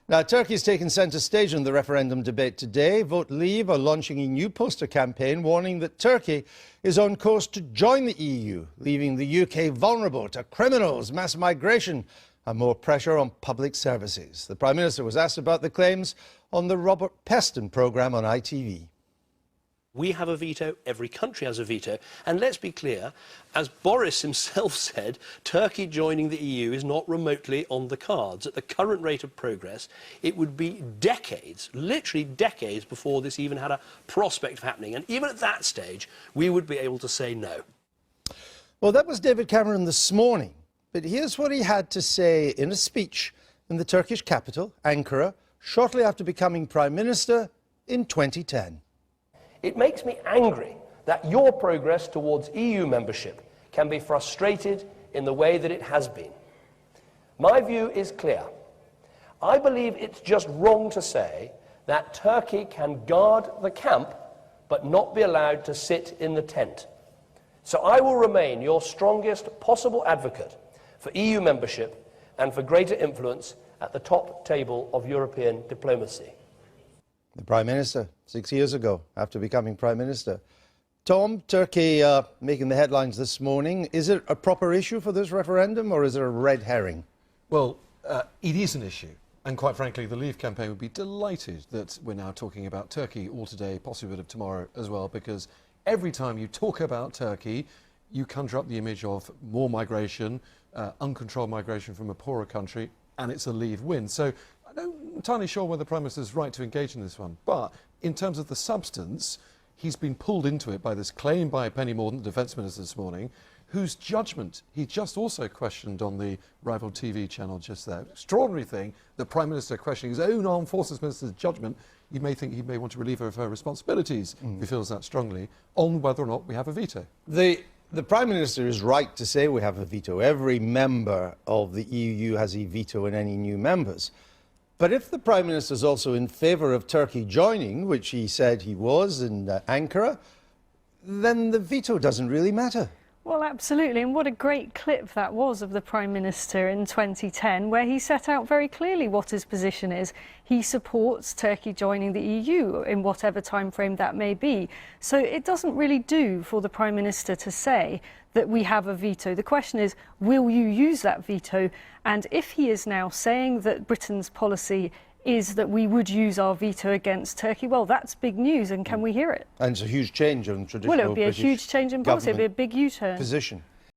Now, Turkey's taken centre stage in the referendum debate today. Vote Leave are launching a new poster campaign warning that Turkey is on course to join the EU, leaving the UK vulnerable to criminals, mass migration and more pressure on public services. The Prime Minister was asked about the claims on the Robert Peston programme on ITV. We have a veto, every country has a veto, and let's be clear, as Boris himself said, Turkey joining the EU is not remotely on the cards. At the current rate of progress, it would be decades, literally decades, before this even had a prospect of happening, and even at that stage, we would be able to say no. Well, that was David Cameron this morning, but here's what he had to say in a speech in the Turkish capital, Ankara, shortly after becoming Prime Minister in 2010. It makes me angry that your progress towards EU membership can be frustrated in the way that it has been. My view is clear. I believe it's just wrong to say that Turkey can guard the camp but not be allowed to sit in the tent. So I will remain your strongest possible advocate for EU membership and for greater influence at the top table of European diplomacy. The Prime Minister, 6 years ago, after becoming Prime Minister. Tom, Turkey making the headlines this morning. Is it a proper issue for this referendum, or is it a red herring? Well, it is an issue. And quite frankly, the Leave campaign would be delighted that we're now talking about Turkey all today, possibly a bit of tomorrow as well, because every time you talk about Turkey, you conjure up the image of more migration, uncontrolled migration from a poorer country, and it's a Leave win. So I'm not entirely sure whether the Prime Minister is right to engage in this one. But in terms of the substance, he's been pulled into it by this claim by Penny Mordaunt, the Defence Minister, this morning, whose judgment he just also questioned on the rival TV channel just there. Extraordinary thing, the Prime Minister questioning his own Armed Forces Minister's judgment. You may think he may want to relieve her of her responsibilities, if he feels that strongly, on whether or not we have a veto. The Prime Minister is right to say we have a veto. Every member of the EU has a veto in any new members. But if the Prime Minister is also in favour of Turkey joining, which he said he was in Ankara, then the veto doesn't really matter. Well, absolutely, and what a great clip that was of the Prime Minister in 2010, where he set out very clearly what his position is. He supports Turkey joining the EU in whatever time frame that may be. So it doesn't really do for the Prime Minister to say that we have a veto. The question is, will you use that veto? And if he is now saying that Britain's policy is that we would use our veto against Turkey, well, that's big news, and can we hear it? And it's a huge change in traditional Well, it would be a huge change in policy. It would be a big U-turn. Position.